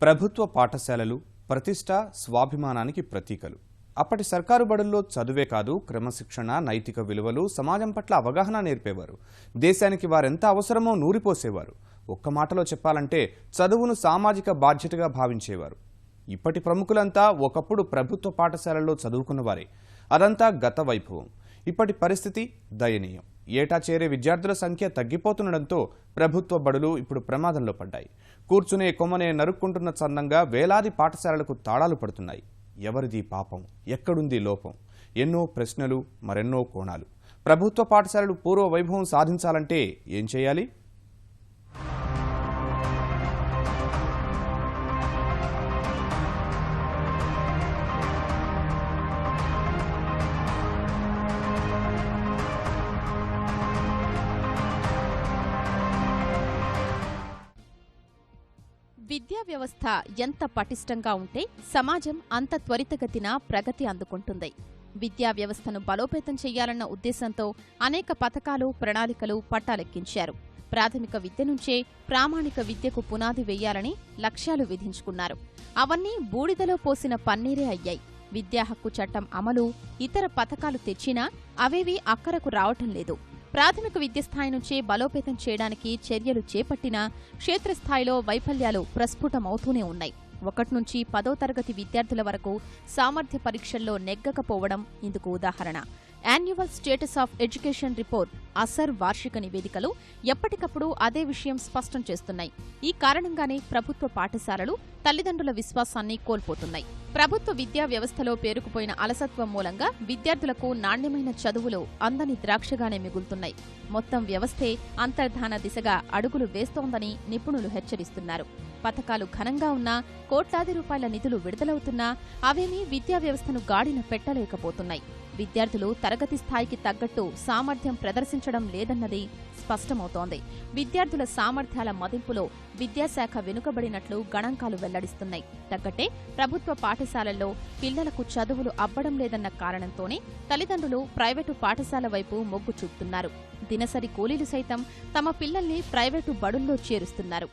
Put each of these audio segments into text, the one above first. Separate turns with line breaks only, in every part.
ప్రభుత్వ పాఠశాలలు ప్రతిష్ట స్వాభిమానానికి ప్రతీకలు. అప్పటి సర్కారు బడుల్లో చదువే కాదు, క్రమశిక్షణ, నైతిక విలువలు, సమాజం పట్ల అవగాహన నేర్పేవారు. దేశానికి వారెంత అవసరమో నూరిపోసేవారు. ఒక్క మాటలో చెప్పాలంటే చదువును సామాజిక బాధ్యతగా భావించేవారు. ఇప్పటి ప్రముఖులంతా ఒకప్పుడు ప్రభుత్వ పాఠశాలల్లో చదువుకున్నవారే. అదంతా గత వైభవం. ఇప్పటి పరిస్థితి దయనీయం. ఏటా చేరే విద్యార్థుల సంఖ్య తగ్గిపోతుండటంతో ప్రభుత్వ బడులు ఇప్పుడు ప్రమాదంలో పడ్డాయి. కూర్చునే కొమ్మనే నరుక్కుంటున్న చందంగా వేలాది పాఠశాలలకు తాళాలు పడుతున్నాయి. ఎవరిది పాపం? ఎక్కడుంది లోపం? ఎన్నో ప్రశ్నలు, మరెన్నో కోణాలు. ప్రభుత్వ పాఠశాలలు పూర్వ వైభవం సాధించాలంటే ఏం చేయాలి?
విద్యా వ్యవస్థ ఎంత పటిష్టంగా ఉంటే సమాజం అంత త్వరితగతిన ప్రగతి అందుకుంటుంది. విద్యా వ్యవస్థను బలోపేతం చేయాలన్న ఉద్దేశంతో అనేక పథకాలు, ప్రణాళికలు పట్టాలెక్కించారు. ప్రాథమిక విద్య నుంచే ప్రామాణిక విద్యకు పునాది వేయాలని లక్ష్యాలు విధించుకున్నారు. అవన్నీ బూడిదలో పోసిన పన్నీరే అయ్యాయి. విద్యా హక్కు చట్టం అమలు, ఇతర పథకాలు తెచ్చినా అవేవీ అక్కరకు రావటం లేదు. ప్రాథమిక విద్య స్థాయి నుంచే బలోపేతం చేయడానికి చర్యలు చేపట్టినా క్షేత్రస్థాయిలో వైఫల్యాలు ప్రస్ఫుటమవుతూనే ఉన్నాయి. 1 నుంచి 10వ తరగతి విద్యార్థుల వరకు సామర్థ్య పరీక్షల్లో నెగ్గకపోవడం ఇందుకు ఉదాహరణ. Annual status of education report ASER వార్షిక నివేదికలు ఎప్పటికప్పుడు అదే విషయం స్పష్టం చేస్తున్నాయి. ఈ కారణంగానే ప్రభుత్వ పాఠశాలలు తల్లిదండ్రుల విశ్వాసాన్ని కోల్పోతున్నాయి. ప్రభుత్వ విద్యా వ్యవస్థలో పేరుకుపోయిన అలసత్వం మూలంగా విద్యార్థులకు నాణ్యమైన చదువులు అందని ద్రాక్షగానే మిగులుతున్నాయి. మొత్తం వ్యవస్థే అంతర్ధాన దిశగా అడుగులు వేస్తోందని నిపుణులు హెచ్చరిస్తున్నారు. పథకాలు ఘనంగా ఉన్నా, కోట్లాది రూపాయల నిధులు విడుదలవుతున్నా అవేమీ విద్యా వ్యవస్థను గాడిన పెట్టలేకపోతున్నాయి. విద్యార్థులు తరగతి స్థాయికి తగ్గట్టు సామర్థ్యం ప్రదర్శించడం లేదన్నది స్పష్టమవుతోంది. విద్యార్థుల సామర్థ్యాల మదింపులో విద్యాశాఖ వెనుకబడినట్లు గణాంకాలు వెల్లడిస్తున్నాయి. తగ్గట్టే ప్రభుత్వ పాఠశాలల్లో పిల్లలకు చదువులు అబ్బడం లేదన్న కారణంతోనే తల్లిదండ్రులు ప్రైవేటు పాఠశాల వైపు మొగ్గు చూపుతున్నారు. దినసరి కూలీలు సైతం తమ పిల్లల్ని ప్రైవేటు బడుల్లో చేరుస్తున్నారు.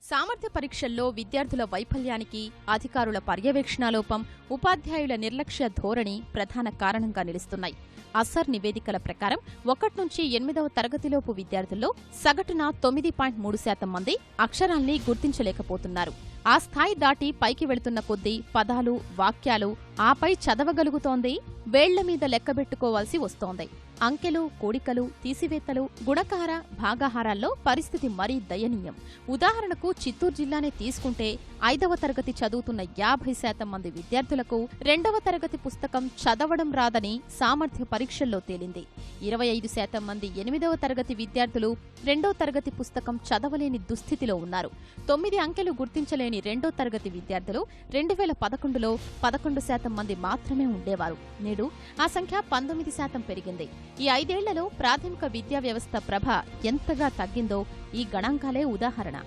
సామర్థ్య పరీక్షల్లో విద్యార్థుల వైఫల్యానికి అధికారుల పర్యవేక్షణలోపం, ఉపాధ్యాయుల నిర్లక్ష్య ధోరణి ప్రధాన కారణంగా నిలుస్తున్నాయి. అసర్ నివేదికల ప్రకారం 1 నుంచి 8వ తరగతిలోపు విద్యార్థుల్లో సగటున 9.3% మంది అక్షరాల్ని గుర్తించలేకపోతున్నారు. ఆ స్థాయి దాటి పైకి వెళుతున్న కొద్దీ పదాలు, వాక్యాలు ఆపై చదవగలుగుతోంది వేళ్ల మీద లెక్కబెట్టుకోవాల్సి వస్తోంది. అంకెలు, కూడికలు, తీసివేతలు, గుణకార, భాగాహారాల్లో పరిస్థితి మరీ దయనీయం. ఉదాహరణకు చిత్తూరు జిల్లానే తీసుకుంటే 5వ తరగతి చదువుతున్న 50% మంది విద్యార్థులకు 2వ తరగతి పుస్తకం చదవడం రాదని సామర్థ్య పరీక్షల్లో తేలింది. 25% మంది 8వ తరగతి విద్యార్థులు 2వ తరగతి పుస్తకం చదవలేని దుస్థితిలో ఉన్నారు. 9 అంకెలు గుర్తించలేని 2వ తరగతి విద్యార్థులు 2011లో 11% మంది మాత్రమే ఉండేవారు. నేడు ఆ సంఖ్య 19% పెరిగింది. ఈ 5 ఏళ్లలో ప్రాథమిక విద్యా వ్యవస్థ ప్రభ ఎంతగా తగ్గిందో ఈ గణాంకాలే ఉదాహరణ.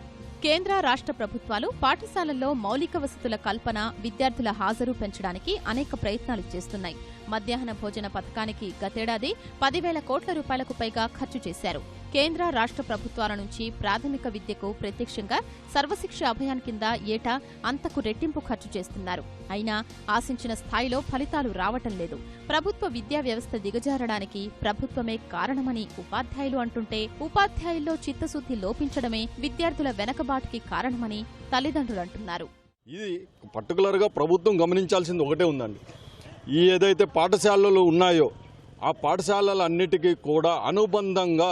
కేంద్ర, రాష్ట్ర ప్రభుత్వాలు పాఠశాలల్లో మౌలిక వసతుల కల్పన, విద్యార్థుల హాజరు పెంచడానికి అనేక ప్రయత్నాలు చేస్తున్నాయి. మధ్యాహ్న భోజన పథకానికి గతేడాది 10,000 కోట్ల రూపాయలకు పైగా ఖర్చు చేశారు. కేంద్ర, రాష్ట్ర ప్రభుత్వాల నుంచి ప్రాథమిక విద్యకు ప్రత్యక్షంగా సర్వశిక్ష అభియాన్ కింద ఏటా అంతకు రెట్టింపు ఖర్చు చేస్తున్నారు. అయినా ఆశించిన స్థాయిలో ఫలితాలు రావటం లేదు. ప్రభుత్వ విద్యా వ్యవస్థ దిగజారడానికి ప్రభుత్వమే కారణమని ఉపాధ్యాయులు అంటుంటే, ఉపాధ్యాయుల్లో చిత్తశుద్ధి లోపించడమే విద్యార్థుల వెనకబాటుకి కారణమని తల్లిదండ్రులు అంటున్నారు.
ఇది పర్టికులర్గా ప్రభుత్వం గమనించాల్సింది ఒకటే ఉందండి. ఈ ఏదైతే పాఠశాలలు ఉన్నాయో ఆ పాఠశాలలన్నిటికీ కూడా అనుబంధంగా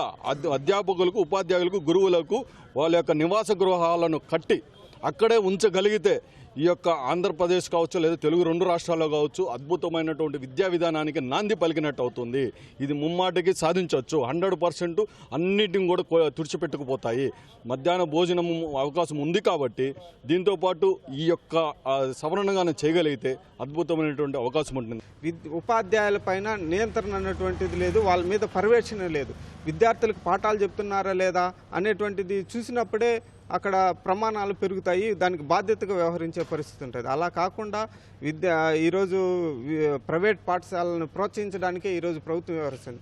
అధ్యాపకులకు, ఉపాధ్యాయులకు, గురువులకు వాళ్ళ యొక్క నివాస గృహాలను కట్టి అక్కడే ఉంచగలిగితే ఈ యొక్క ఆంధ్రప్రదేశ్ కావచ్చు లేదా తెలుగు 2 రాష్ట్రాల్లో కావచ్చు అద్భుతమైనటువంటి విద్యా విధానానికి నాంది పలికినట్టు అవుతుంది. ఇది ముమ్మాటికి సాధించవచ్చు. 100% అన్నిటిని కూడా తుడిచిపెట్టుకుపోతాయి. మధ్యాహ్న భోజనం అవకాశం ఉంది కాబట్టి దీంతోపాటు ఈ యొక్క సవరణగానే చేయగలిగితే అద్భుతమైనటువంటి అవకాశం ఉంటుంది.
ఉపాధ్యాయుల పైన నియంత్రణ అన్నటువంటిది లేదు, వాళ్ళ మీద పర్యవేక్షణ లేదు. విద్యార్థులకు పాఠాలు చెప్తున్నారా లేదా అనేటువంటిది చూసినప్పుడే అక్కడ ప్రమాణాలు పెరుగుతాయి. దానికి బాధ్యతగా వ్యవహరించే పరిస్థితి ఉంటుంది. అలా కాకుండా ఈరోజు ప్రైవేట్ పాఠశాలను ప్రోత్సహించడానికే ఈరోజు ప్రభుత్వం వ్యవహరిస్తుంది.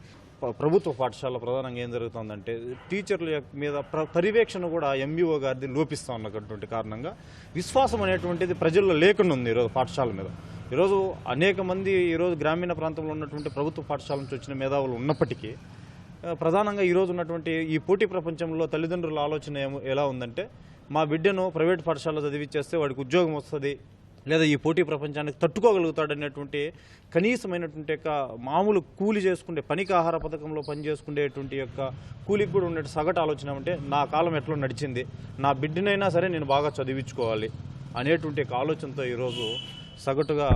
ప్రభుత్వ పాఠశాల ప్రధానంగా ఏం జరుగుతుందంటే టీచర్ల మీద పర్యవేక్షణ కూడా ఎంబీఓ గారిది లోపిస్తూ ఉన్నటువంటి కారణంగా విశ్వాసం అనేటువంటిది ప్రజల్లో లేకుండా ఉంది ఈరోజు పాఠశాల మీద. ఈరోజు అనేక మంది ఈరోజు గ్రామీణ ప్రాంతంలో ఉన్నటువంటి ప్రభుత్వ పాఠశాల నుంచి వచ్చిన మేధావులు ఉన్నప్పటికీ ప్రధానంగా ఈరోజు ఉన్నటువంటి ఈ పోటీ ప్రపంచంలో తల్లిదండ్రుల ఆలోచన ఎలా ఉందంటే, మా బిడ్డను ప్రైవేట్ పాఠశాలలో చదివించేస్తే వాడికి ఉద్యోగం వస్తుంది, లేదా ఈ పోటీ ప్రపంచానికి తట్టుకోగలుగుతాడనేటువంటి కనీసమైనటువంటి యొక్క మామూలు కూలి చేసుకుంటే పనికి ఆహార పథకంలో పనిచేసుకునేటువంటి యొక్క కూలికి కూడా ఉండే సగటు ఆలోచన అంటే, నా కాలం ఎట్లా నడిచింది, నా బిడ్డనైనా సరే నేను బాగా చదివించుకోవాలి అనేటువంటి ఆలోచనతో ఈరోజు సగటుగా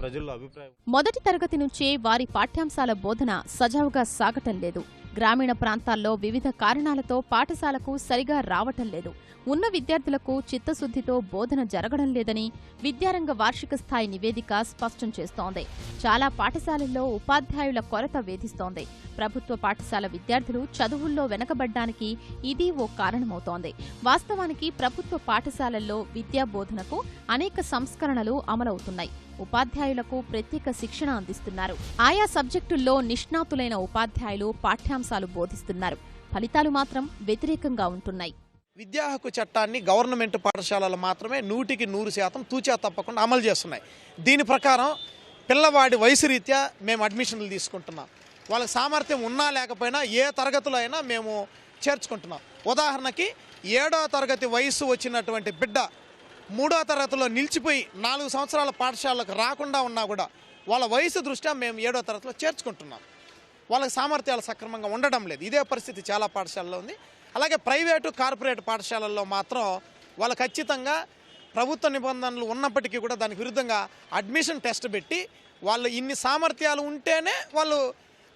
ప్రజల్లో అభిప్రాయం.
మొదటి తరగతి నుంచే వారి పాఠ్యాంశాల బోధన సజావుగా సాగటం లేదు. గ్రామీణ ప్రాంతాల్లో వివిధ కారణాలతో పాఠశాలకు సరిగా రావటం లేదు. ఉన్న విద్యార్థులకు చిత్తశుద్ధితో బోధన జరగడం లేదని విద్యారంగ వార్షిక స్థాయి నివేదిక స్పష్టం చేస్తోంది. చాలా పాఠశాలల్లో ఉపాధ్యాయుల కొరత వేధిస్తోంది. ప్రభుత్వ పాఠశాల విద్యార్థులు చదువుల్లో వెనకబడ్డానికి ఇది ఓ కారణమవుతోంది. వాస్తవానికి ప్రభుత్వ పాఠశాలల్లో విద్యా బోధనకు అనేక సంస్కరణలు అమలవుతున్నాయి. ఉపాధ్యాయులకు ప్రత్యేక శిక్షణ అందిస్తున్నారు. ఆయా సబ్జెక్టుల్లో నిష్ణాతులైన ఉపాధ్యాయులు పాఠ్యాంశాలు బోధిస్తున్నారు. ఫలితాలు మాత్రం వ్యతిరేకంగా ఉంటున్నాయి.
విద్యా హక్కు చట్టాన్ని గవర్నమెంట్ పాఠశాలలు మాత్రమే 100% తూచా తప్పకుండా అమలు చేస్తున్నాయి. దీని ప్రకారం పిల్లవాడి వయసు రీత్యా మేము అడ్మిషన్లు తీసుకుంటున్నాం. వాళ్ళకి సామర్థ్యం ఉన్నా లేకపోయినా ఏ తరగతిలో అయినా మేము చేర్చుకుంటున్నాం. ఉదాహరణకి 7వ తరగతి వయసు వచ్చినటువంటి బిడ్డ 3వ తరగతిలో నిలిచిపోయి 4 సంవత్సరాల పాఠశాలకు రాకుండా ఉన్నా కూడా వాళ్ళ వయసు దృష్ట్యా మేము 7వ తరగతిలో చేర్చుకుంటున్నాం. వాళ్ళకి సామర్థ్యాలు సక్రమంగా ఉండడం లేదు. ఇదే పరిస్థితి చాలా పాఠశాలలో ఉంది. అలాగే ప్రైవేటు కార్పొరేట్ పాఠశాలల్లో మాత్రం వాళ్ళు ఖచ్చితంగా ప్రభుత్వ నిబంధనలు ఉన్నప్పటికీ కూడా దానికి విరుద్ధంగా అడ్మిషన్ టెస్ట్ పెట్టి వాళ్ళు ఇన్ని సామర్థ్యాలు ఉంటేనే వాళ్ళు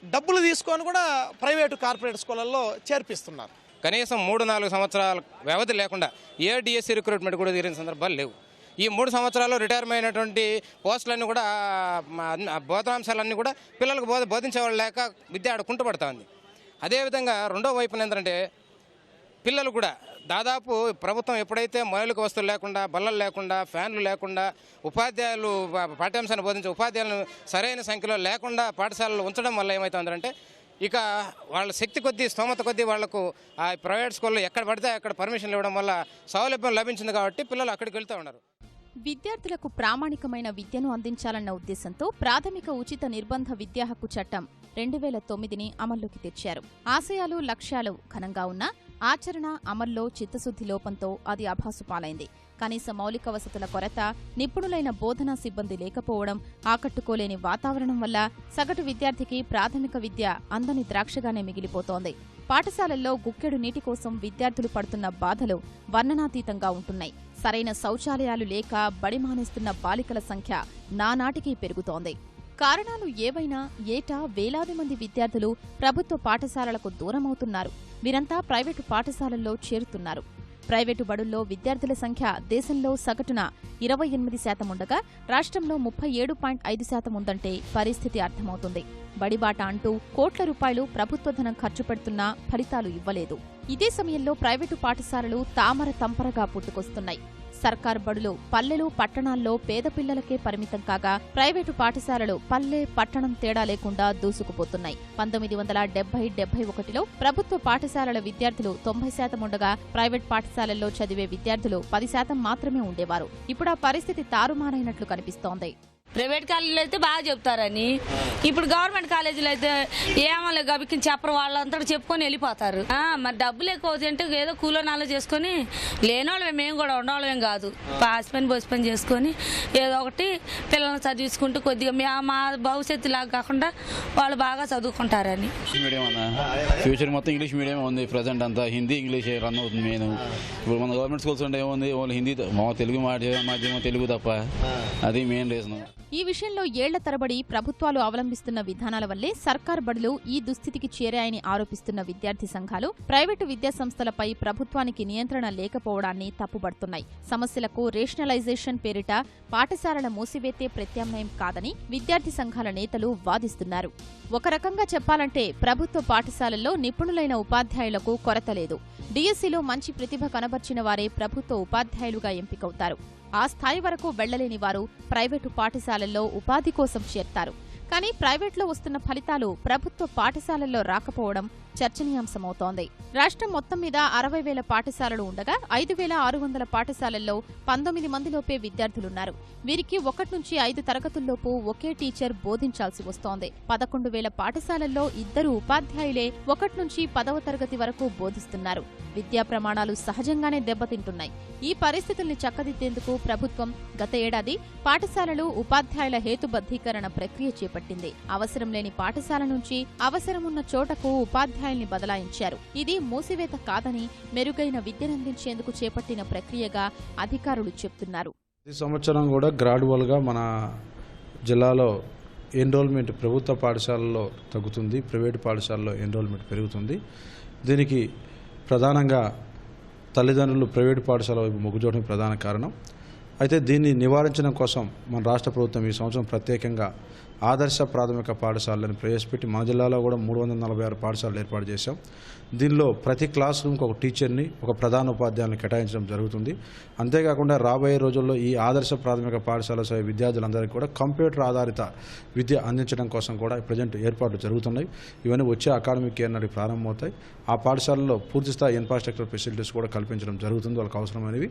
డబ్బులు తీసుకొని కూడా ప్రైవేటు కార్పొరేట్ స్కూళ్ళల్లో చేర్పిస్తున్నారు.
కనీసం 3-4 సంవత్సరాల వ్యవధి లేకుండా ఏ డిఎస్సి రిక్రూట్మెంట్ కూడా తీరిన సందర్భాలు లేవు. ఈ 3 సంవత్సరాల్లో రిటైర్మెంట్ అయినటువంటి పోస్టులన్నీ కూడా బోధనాంశాలన్నీ కూడా పిల్లలకు బోధించేవాళ్ళు లేక విద్య ఆడ కుంటుపడుతుంది. అదేవిధంగా రెండో వైపున ఏంటంటే పిల్లలు కూడా దాదాపు ప్రభుత్వం ఎప్పుడైతే మౌలిక వస్తువులు లేకుండా, బల్లలు లేకుండా, ఫ్యాన్లు లేకుండా, ఉపాధ్యాయులు పాఠ్యాంశాన్ని బోధించే ఉపాధ్యాయులను సరైన సంఖ్యలో లేకుండా పాఠశాలలు ఉంచడం వల్ల ఏమవుతుందంటే ఇక వాళ్ళ శక్తి కొద్దీ, స్తోమత కొద్దీ వాళ్లకు ఆ ప్రైవేట్ స్కూల్లో ఎక్కడ పడితే అక్కడ పర్మిషన్లు ఇవ్వడం వల్ల సౌలభ్యం లభించింది కాబట్టి పిల్లలు అక్కడికి వెళ్తూ ఉన్నారు.
విద్యార్థులకు ప్రామాణికమైన విద్యను అందించాలన్న ఉద్దేశంతో ప్రాథమిక ఉచిత నిర్బంధ విద్యా హక్కు చట్టం 2009ని అమల్లోకి తెచ్చారు. ఆశయాలు, లక్ష్యాలు ఘనంగా ఉన్నా ఆచరణ, అమల్లో చిత్తశుద్ధి లోపంతో అది అభాసుపాలైంది. కనీస మౌలిక వసతుల కొరత, నిపుణులైన బోధనా సిబ్బంది లేకపోవడం, ఆకట్టుకోలేని వాతావరణం వల్ల సగటు విద్యార్థికి ప్రాథమిక విద్య అందని ద్రాక్షగానే మిగిలిపోతోంది. పాఠశాలల్లో గుక్కెడు నీటి కోసం విద్యార్థులు పడుతున్న బాధలు వర్ణనాతీతంగా ఉంటున్నాయి. సరైన శౌచాలయాలు లేక బడి మానేస్తున్న బాలికల సంఖ్య నానాటికి పెరుగుతోంది. కారణాలు ఏవైనా ఏటా వేలాది మంది విద్యార్థులు ప్రభుత్వ పాఠశాలలకు దూరమవుతున్నారు. వీరంతా ప్రైవేటు పాఠశాలల్లో చేరుతున్నారు. ప్రైవేటు బడుల్లో విద్యార్థుల సంఖ్య దేశంలో సగటున 28% ఉండగా రాష్ట్రంలో 37.5% ఉందంటే పరిస్థితి అర్థమవుతుంది. బడిబాట అంటూ కోట్ల రూపాయలు ప్రభుత్వ ధనం ఖర్చు పెడుతున్నా ఫలితాలు ఇవ్వలేదు. ఇదే సమయంలో ప్రైవేటు పాఠశాలలు తామర తంపరగా పుట్టుకొస్తున్నాయి. సర్కారు బడులు పల్లెలు, పట్టణాల్లో పేద పిల్లలకే పరిమితం కాగా ప్రైవేటు పాఠశాలలు పల్లె, పట్టణం తేడా లేకుండా దూసుకుపోతున్నాయి. 1970-71లో ప్రభుత్వ పాఠశాలల విద్యార్థులు 90% ఉండగా ప్రైవేట్ పాఠశాలల్లో చదివే విద్యార్థులు 10% మాత్రమే ఉండేవారు. ఇప్పుడు ఆ పరిస్థితి తారుమారైనట్లు కనిపిస్తోంది.
ప్రైవేట్ కాలేజీలో అయితే బాగా చెప్తారని, ఇప్పుడు గవర్నమెంట్ కాలేజీలో అయితే ఏమో గబిక్కిని చెప్పరు, వాళ్ళంతా చెప్పుకొని వెళ్ళిపోతారు. మరి డబ్బులు ఎక్కువ అవుతాయంటే ఏదో కూలో నాలో చేసుకొని లేనోళ్ళమే, మేము కూడా ఉండవాళ్ళమేం కాదు. పాస్ పని చేసుకొని ఏదో ఒకటి పిల్లల్ని చదివించుకుంటూ కొద్దిగా మా భవిష్యత్తు లాగా కాకుండా వాళ్ళు బాగా చదువుకుంటారని.
మీడియం ఫ్యూచర్ మొత్తం ఇంగ్లీష్ మీడియం ఉంది. ప్రజెంట్ అంతా హిందీ, ఇంగ్లీష్ రన్ అవుతుంది మెయిన్. ఇప్పుడు మన గవర్నమెంట్ స్కూల్స్ అంటే ఏముంది, ఓన్లీ హిందీ, తెలుగు మాధ్యమం తెలుగు తప్ప, అది మెయిన్ రీజన్.
ఈ విషయంలో ఏళ్ల తరబడి ప్రభుత్వాలు అవలంబిస్తున్న విధానాల వల్లే సర్కార్ బడులు ఈ దుస్థితికి చేరాయని ఆరోపిస్తున్న విద్యార్థి సంఘాలు ప్రైవేటు విద్యాసంస్థలపై ప్రభుత్వానికి నియంత్రణ లేకపోవడాన్ని తప్పుబడుతున్నాయి. సమస్యలకు రేషనలైజేషన్ పేరిట పాఠశాలల మూసివేతే ప్రత్యామ్నాయం కాదని విద్యార్థి సంఘాల నేతలు వాదిస్తున్నారు. ఒక రకంగా చెప్పాలంటే ప్రభుత్వ పాఠశాలల్లో నిపుణులైన ఉపాధ్యాయులకు కొరత లేదు. డిఎస్సిలో మంచి ప్రతిభ కనబర్చిన వారే ప్రభుత్వ ఉపాధ్యాయులుగా ఎంపికవుతారు. ఆ స్థాయి వరకు వెళ్లలేని వారు ప్రైవేటు పాఠశాలల్లో ఉపాధి కోసం చేరతారు. కానీ ప్రైవేట్లో వస్తున్న ఫలితాలు ప్రభుత్వ పాఠశాలల్లో రాకపోవడం చర్చనీయాంశమవుతోంది. రాష్ట్రం మొత్తం మీద 60,000 పాఠశాలలు ఉండగా 5,600 పాఠశాలల్లో 19 మందిలోపే విద్యార్థులున్నారు. వీరికి 1 నుంచి 5 తరగతుల్లోపు ఒకే టీచర్ బోధించాల్సి వస్తోంది. 11,000 పాఠశాలల్లో 2 ఉపాధ్యాయులే 1 నుంచి 10వ తరగతి వరకు బోధిస్తున్నారు. విద్యా ప్రమాణాలు సహజంగానే దెబ్బతింటున్నాయి. ఈ పరిస్థితుల్ని చక్కదిద్దేందుకు ప్రభుత్వం గత ఏడాది పాఠశాలలు ఉపాధ్యాయుల హేతుబద్ధీకరణ ప్రక్రియ చేపట్టింది. అవసరం లేని పాఠశాల నుంచి అవసరమున్న చోటకు ఉపాధ్యాయుల్ని బదలాయించారు. ఇది మూసివేత కాదని మెరుగైన విద్యనందించేందుకు చేపట్టిన ప్రక్రియగా అధికారులు చెబుతున్నారు.
ఈ సంవత్సరం కూడా గ్రాడ్యువల్గా మన జిల్లాలో ఎన్రోల్మెంట్ ప్రభుత్వ పాఠశాలల్లో తగ్గుతుంది, ప్రైవేటు పాఠశాలలో ఎన్రోల్మెంట్ పెరుగుతుంది. దీనికి ప్రధానంగా తల్లిదండ్రులు ప్రైవేటు పాఠశాల వైపు మొగ్గు చూడడం ప్రధాన కారణం. అయితే దీన్ని నివారించడం కోసం మన రాష్ట్ర ప్రభుత్వం ఈ సంవత్సరం ప్రత్యేకంగా ఆదర్శ ప్రాథమిక పాఠశాలను ప్రవేశపెట్టి మన జిల్లాలో కూడా 346 పాఠశాలలు ఏర్పాటు చేశాం. దీనిలో ప్రతి క్లాస్ రూమ్కి ఒక టీచర్ని, ఒక ప్రధాన ఉపాధ్యాయుని కేటాయించడం జరుగుతుంది. అంతేకాకుండా రాబోయే రోజుల్లో ఈ ఆదర్శ ప్రాథమిక పాఠశాల విద్యార్థులందరికీ కూడా కంప్యూటర్ ఆధారిత విద్య అందించడం కోసం కూడా ప్రజెంట్ ఏర్పాట్లు జరుగుతున్నాయి. ఇవన్నీ వచ్చే అకాడమిక్ ఇయర్ నాటికి ప్రారంభమవుతాయి. ఆ పాఠశాలలో పూర్తిస్థాయి ఇన్ఫ్రాస్ట్రక్చర్ ఫెసిలిటీస్ కూడా కల్పించడం జరుగుతుంది వాళ్ళకి అవసరమైనవి.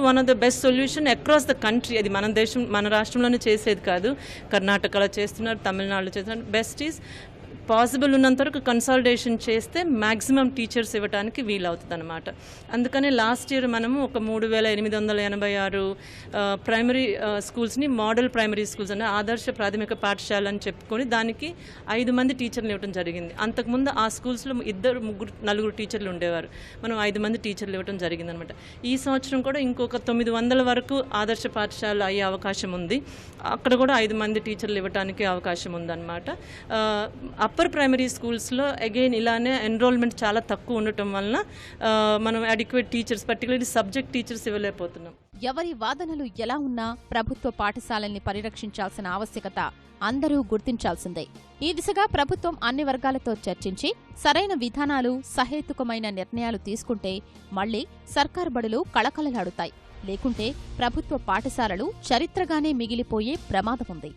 One of the best solution across the country. అది మన రాష్ట్రంలోనే చేసేది కాదు, కర్ణాటకలో చేస్తున్నారు, తమిళనాడులో చేస్తున్నారు. బెస్ట్ ఈజ్ పాసిబుల్ ఉన్నంత వరకు కన్సాలిడేషన్ చేస్తే మ్యాక్సిమం టీచర్స్ ఇవ్వడానికి వీలవుతుంది అనమాట. అందుకని లాస్ట్ ఇయర్ మనము ఒక 3,886 ప్రైమరీ స్కూల్స్ని మోడల్ ప్రైమరీ స్కూల్స్ అంటే ఆదర్శ ప్రాథమిక పాఠశాల అని చెప్పుకొని దానికి 5 మంది టీచర్లు ఇవ్వడం జరిగింది. అంతకుముందు ఆ స్కూల్స్లో 2, 3, 4 టీచర్లు ఉండేవారు. మనం 5 మంది టీచర్లు ఇవ్వడం జరిగిందనమాట. ఈ సంవత్సరం కూడా ఇంకొక 900 వరకు ఆదర్శ పాఠశాల అయ్యే అవకాశం ఉంది. అక్కడ కూడా 5 మంది టీచర్లు ఇవ్వడానికి అవకాశం ఉందన్నమాట. అప్పర్ ప్రైమరీ స్కూల్స్లో అగైన్ ఇలానే ఎన్రోల్మెంట్ చాలా తక్కువ ఉండటం వలన మనం adequate teachers, particularly subject teachers ఇవ్వలేకపోతున్నాం.
ఎవరి వాదనలు ఎలా ఉన్నా ప్రభుత్వ పాఠశాలల్ని పరిరక్షించాల్సిన ఆవశ్యకత అందరూ గుర్తించాల్సిందే. ఈ దిశగా ప్రభుత్వం అన్ని వర్గాలతో చర్చించి సరైన విధానాలు, సహేతుకమైన నిర్ణయాలు తీసుకుంటే మళ్లీ సర్కారు బడులు కళకళలాడుతాయి. లేకుంటే ప్రభుత్వ పాఠశాలలు చరిత్రగానే మిగిలిపోయే ప్రమాదముంది.